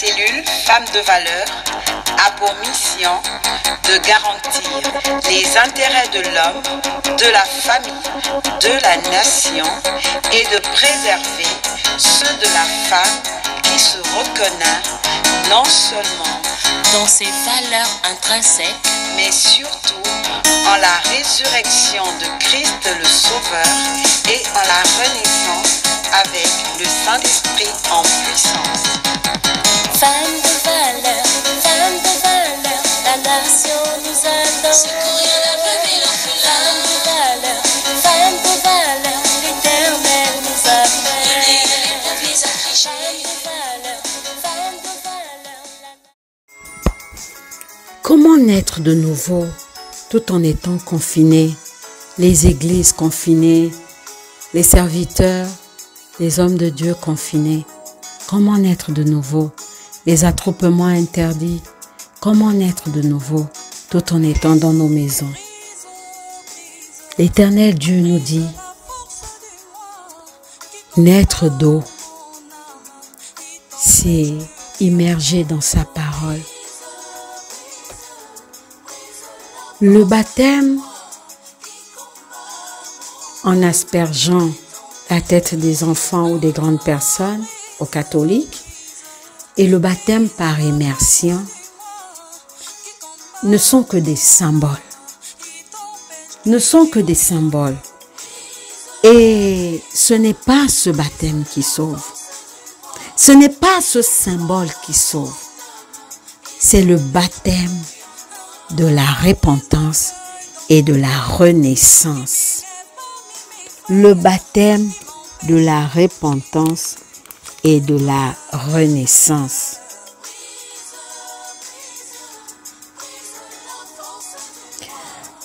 cellule Femmes de valeur a pour mission de garantir les intérêts de l'homme, de la famille, de la nation et de préserver ceux de la femme qui se reconnaît non seulement dans ses valeurs intrinsèques, mais surtout en la résurrection de Christ le Sauveur et en la renaissance avec le Saint-Esprit en puissance. Femme de valeur, la nation nous adore. Secourir la veuve et l'orphelin. Femme de valeur, l'Éternel nous appelle. Femme de valeur. Comment naître de nouveau tout en étant confiné? Les églises confinées, les serviteurs, les hommes de Dieu confinés. Comment naître de nouveau? Les attroupements interdits. Comment naître de nouveau tout en étant dans nos maisons? L'Éternel Dieu nous dit, naître d'eau, c'est immerger dans sa parole. Le baptême, en aspergeant la tête des enfants ou des grandes personnes aux catholiques, et le baptême par immersion, ne sont que des symboles. Ne sont que des symboles. Et ce n'est pas ce baptême qui sauve. Ce n'est pas ce symbole qui sauve. C'est le baptême de la repentance et de la renaissance. Le baptême de la repentance et de la renaissance.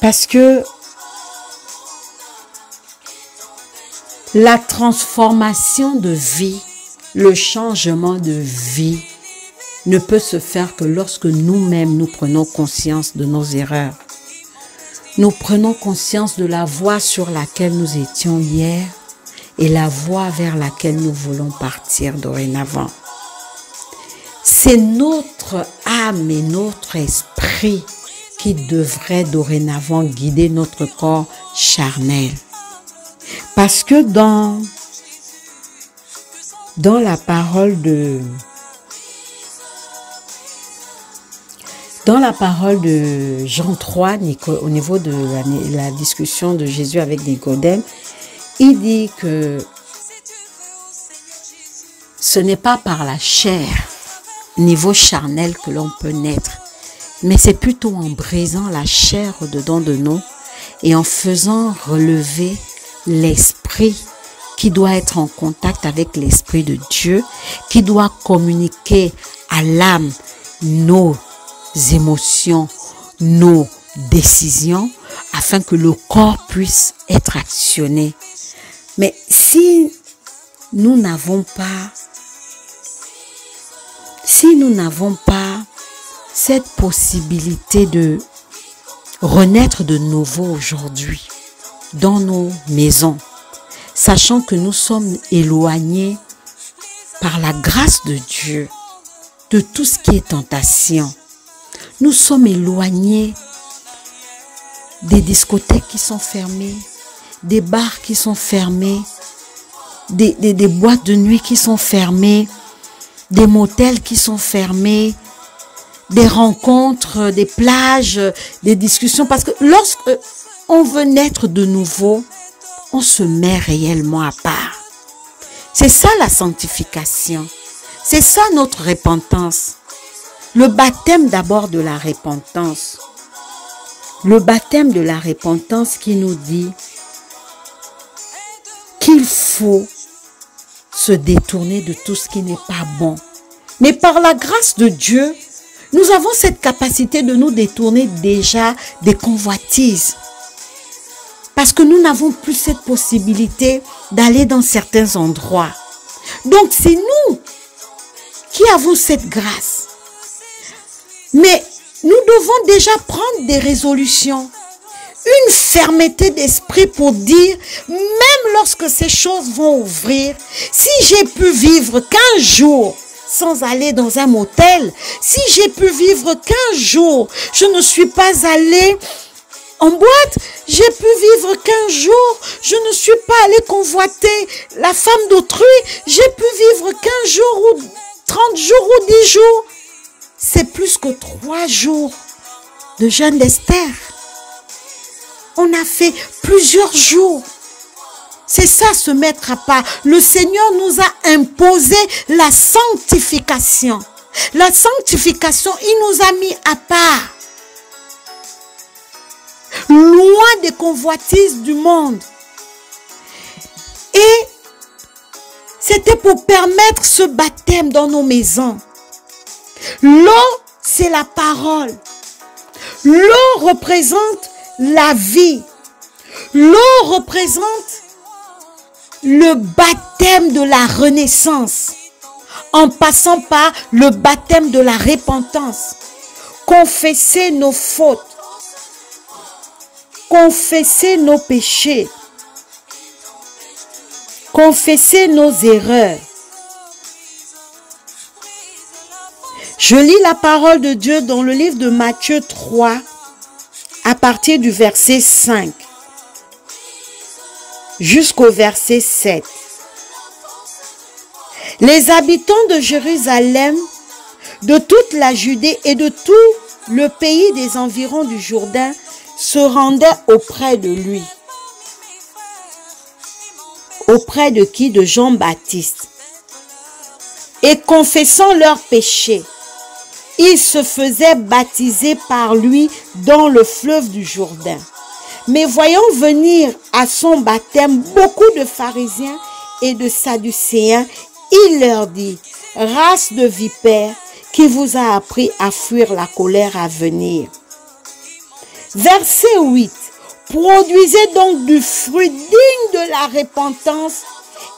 Parce que la transformation de vie, le changement de vie ne peut se faire que lorsque nous-mêmes nous prenons conscience de nos erreurs. Nous prenons conscience de la voie sur laquelle nous étions hier et la voie vers laquelle nous voulons partir dorénavant. C'est notre âme et notre esprit qui devrait dorénavant guider notre corps charnel. Parce que dans la parole de Jean 3, au niveau de la discussion de Jésus avec Nicodème, il dit que ce n'est pas par la chair, niveau charnel, que l'on peut naître, mais c'est plutôt en brisant la chair au-dedans de nous et en faisant relever l'esprit qui doit être en contact avec l'esprit de Dieu, qui doit communiquer à l'âme nos émotions, nos décisions, afin que le corps puisse être actionné. Mais si nous n'avons pas cette possibilité de renaître de nouveau aujourd'hui dans nos maisons, sachant que nous sommes éloignés par la grâce de Dieu de tout ce qui est tentation. Nous sommes éloignés des discothèques qui sont fermées, des bars qui sont fermés, des boîtes de nuit qui sont fermées, des motels qui sont fermés, des rencontres, des plages, des discussions. Parce que lorsque on veut naître de nouveau, on se met réellement à part. C'est ça la sanctification. C'est ça notre repentance. Le baptême d'abord de la repentance. Le baptême de la repentance qui nous dit qu'il faut se détourner de tout ce qui n'est pas bon. Mais par la grâce de Dieu, nous avons cette capacité de nous détourner déjà des convoitises. Parce que nous n'avons plus cette possibilité d'aller dans certains endroits. Donc c'est nous qui avons cette grâce. Mais nous devons déjà prendre des résolutions. Une fermeté d'esprit pour dire, même lorsque ces choses vont ouvrir, si j'ai pu vivre qu'un jour sans aller dans un motel, si j'ai pu vivre 15 jours, je ne suis pas allée en boîte, j'ai pu vivre 15 jours, je ne suis pas allée convoiter la femme d'autrui, j'ai pu vivre 15 jours ou 30 jours ou 10 jours. C'est plus que 3 jours de jeûne d'Esther. On a fait plusieurs jours. C'est ça, se mettre à part. Le Seigneur nous a imposé la sanctification. La sanctification, il nous a mis à part. Loin des convoitises du monde. Et c'était pour permettre ce baptême dans nos maisons. L'eau, c'est la parole. L'eau représente la vie. L'eau représente le baptême de la renaissance, en passant par le baptême de la repentance. Confesser nos fautes, confesser nos péchés, confesser nos erreurs. Je lis la parole de Dieu dans le livre de Matthieu 3, à partir du verset 5 jusqu'au verset 7. Les habitants de Jérusalem, de toute la Judée et de tout le pays des environs du Jourdain se rendaient auprès de lui. Auprès de qui? De Jean-Baptiste. Et confessant leurs péchés, ils se faisaient baptiser par lui dans le fleuve du Jourdain. Mais voyant venir à son baptême beaucoup de pharisiens et de sadducéens, il leur dit: race de vipères, qui vous a appris à fuir la colère à venir. Verset 8. Produisez donc du fruit digne de la repentance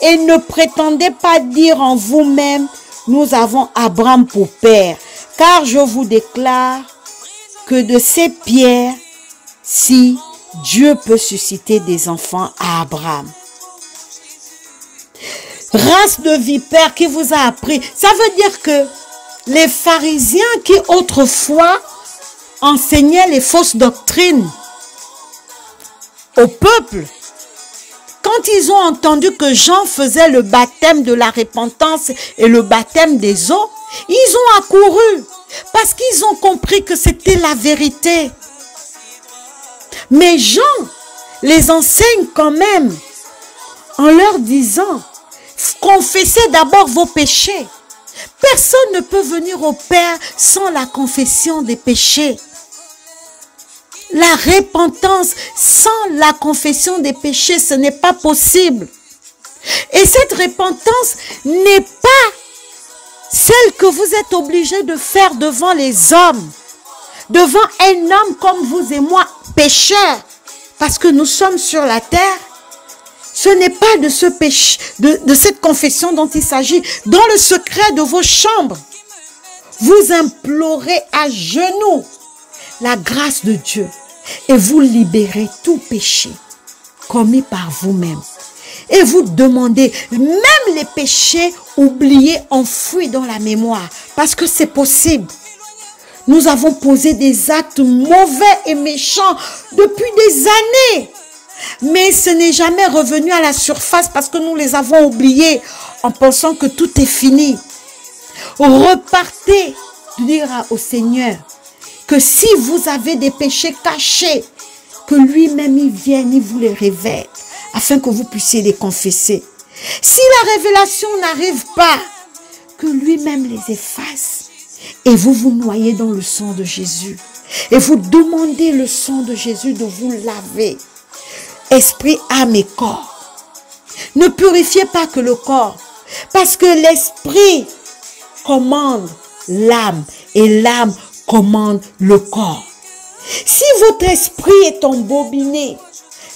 et ne prétendez pas dire en vous-même: nous avons Abraham pour père. Car je vous déclare que de ces pierres, si Dieu peut susciter des enfants à Abraham. Race de vipères qui vous a appris. Ça veut dire que les pharisiens qui autrefois enseignaient les fausses doctrines au peuple, quand ils ont entendu que Jean faisait le baptême de la repentance et le baptême des eaux, ils ont accouru parce qu'ils ont compris que c'était la vérité. Mais Jean les enseigne quand même en leur disant: confessez d'abord vos péchés. Personne ne peut venir au Père sans la confession des péchés. La repentance sans la confession des péchés, ce n'est pas possible. Et cette repentance n'est pas celle que vous êtes obligés de faire devant les hommes, devant un homme comme vous et moi, pécheurs, parce que nous sommes sur la terre. Ce n'est pas de ce péché, de cette confession dont il s'agit. Dans le secret de vos chambres, vous implorez à genoux la grâce de Dieu et vous libérez tout péché commis par vous-même. Et vous demandez même les péchés oubliés, enfouis dans la mémoire, parce que c'est possible. Nous avons posé des actes mauvais et méchants depuis des années. Mais ce n'est jamais revenu à la surface parce que nous les avons oubliés en pensant que tout est fini. Repartez, dire au Seigneur que si vous avez des péchés cachés, que lui-même il vienne, il vous les révèle afin que vous puissiez les confesser. Si la révélation n'arrive pas, que lui-même les efface. Et vous vous noyez dans le sang de Jésus. Et vous demandez le sang de Jésus de vous laver. Esprit, âme et corps. Ne purifiez pas que le corps. Parce que l'esprit commande l'âme. Et l'âme commande le corps. Si votre esprit est embobiné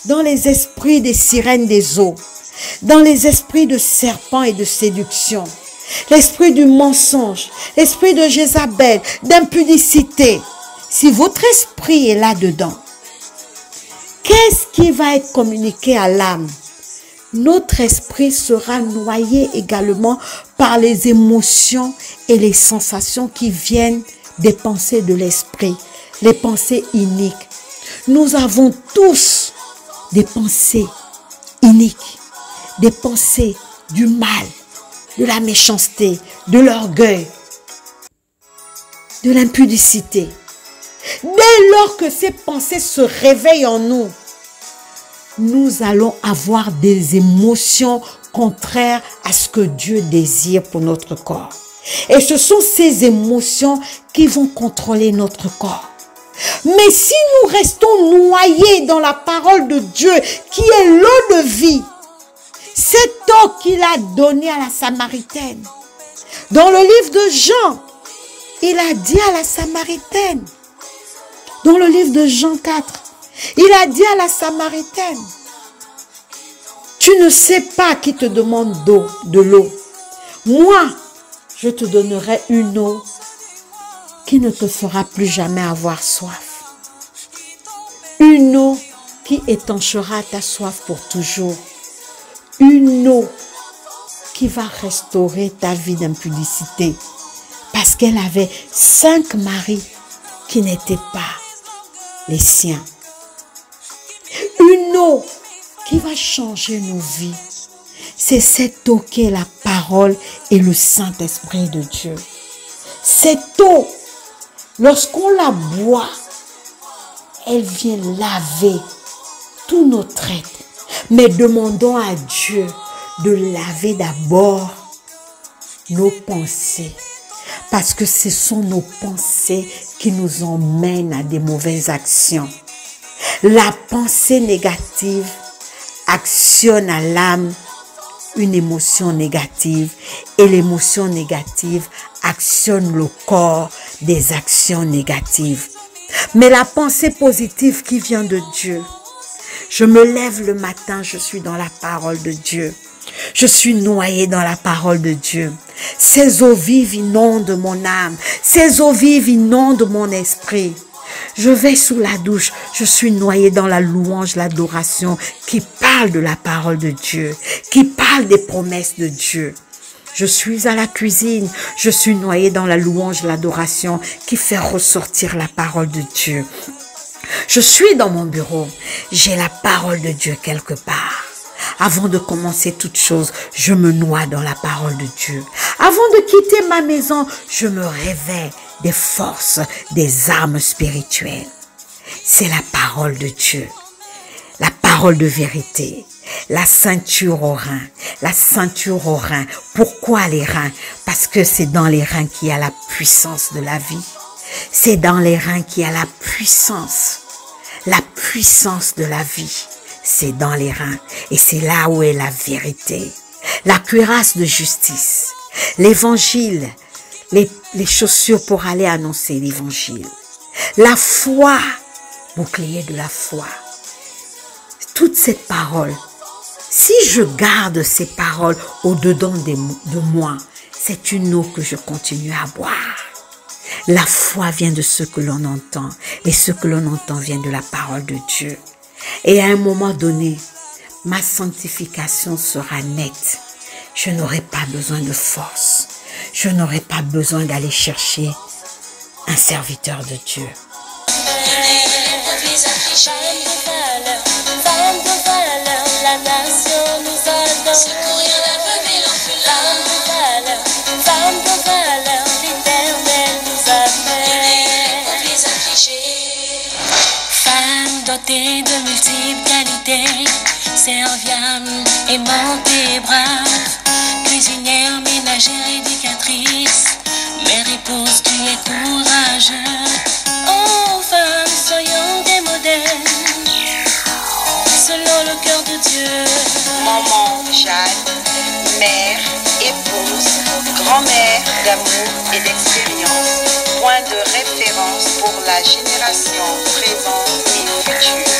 dans les esprits des sirènes des eaux, dans les esprits de serpents et de séduction, l'esprit du mensonge, l'esprit de Jézabel, d'impudicité, si votre esprit est là-dedans, qu'est-ce qui va être communiqué à l'âme? notre esprit sera noyé également par les émotions et les sensations qui viennent des pensées de l'esprit, les pensées iniques. Nous avons tous des pensées iniques, des pensées du mal, de la méchanceté, de l'orgueil, de l'impudicité. Dès lors que ces pensées se réveillent en nous, nous allons avoir des émotions contraires à ce que Dieu désire pour notre corps. Et ce sont ces émotions qui vont contrôler notre corps. Mais si nous restons noyés dans la parole de Dieu, qui est l'eau de vie, cette eau qu'il a donnée à la Samaritaine, dans le livre de Jean, il a dit à la Samaritaine, dans le livre de Jean 4, il a dit à la Samaritaine, tu ne sais pas qui te demande de l'eau. Moi, je te donnerai une eau qui ne te fera plus jamais avoir soif. Une eau qui étanchera ta soif pour toujours. Une eau qui va restaurer ta vie d'impudicité. Parce qu'elle avait 5 maris qui n'étaient pas les siens. Une eau qui va changer nos vies. C'est cette eau qui est la parole et le Saint-Esprit de Dieu. Cette eau, lorsqu'on la boit, elle vient laver tout notre être. Mais demandons à Dieu de laver d'abord nos pensées. Parce que ce sont nos pensées qui nous emmènent à des mauvaises actions. La pensée négative actionne à l'âme une émotion négative et l'émotion négative actionne le corps des actions négatives. Mais la pensée positive qui vient de Dieu, je me lève le matin, je suis dans la parole de Dieu. Je suis noyé dans la parole de Dieu. Ces eaux vives inondent mon âme. Ces eaux vives inondent mon esprit. Je vais sous la douche. Je suis noyé dans la louange, l'adoration qui parle de la parole de Dieu, qui parle des promesses de Dieu. Je suis à la cuisine. Je suis noyé dans la louange, l'adoration qui fait ressortir la parole de Dieu. Je suis dans mon bureau. J'ai la parole de Dieu quelque part. Avant de commencer toute chose, je me noie dans la parole de Dieu. Avant de quitter ma maison, je me réveille des forces, des armes spirituelles. C'est la parole de Dieu, la parole de vérité, la ceinture aux reins, la ceinture aux reins. Pourquoi les reins? Parce que c'est dans les reins qu'il y a la puissance de la vie. C'est dans les reins qu'il y a la puissance de la vie. C'est dans les reins et c'est là où est la vérité, la cuirasse de justice, l'évangile, les chaussures pour aller annoncer l'évangile, la foi, bouclier de la foi. Toute cette parole, si je garde ces paroles au-dedans de moi, c'est une eau que je continue à boire. La foi vient de ce que l'on entend et ce que l'on entend vient de la parole de Dieu. Et à un moment donné, ma sanctification sera nette. Je n'aurai pas besoin de force. Je n'aurai pas besoin d'aller chercher un serviteur de Dieu. Femme de valeur, la nation nous adore. Secourir l'aveugle et l'orphelin. Femme de valeur, l'Éternel nous appelle. Les affligés. Femme dotée de multiples qualités, serviable, aimante et brave, cuisinière, ménagère, éducatrice, mère, épouse, tu es courageux. Oh femme, soyons des modèles, selon le cœur de Dieu. Maman Jeanne, mère, épouse, grand-mère d'amour et d'expérience, point de référence pour la génération présente et future.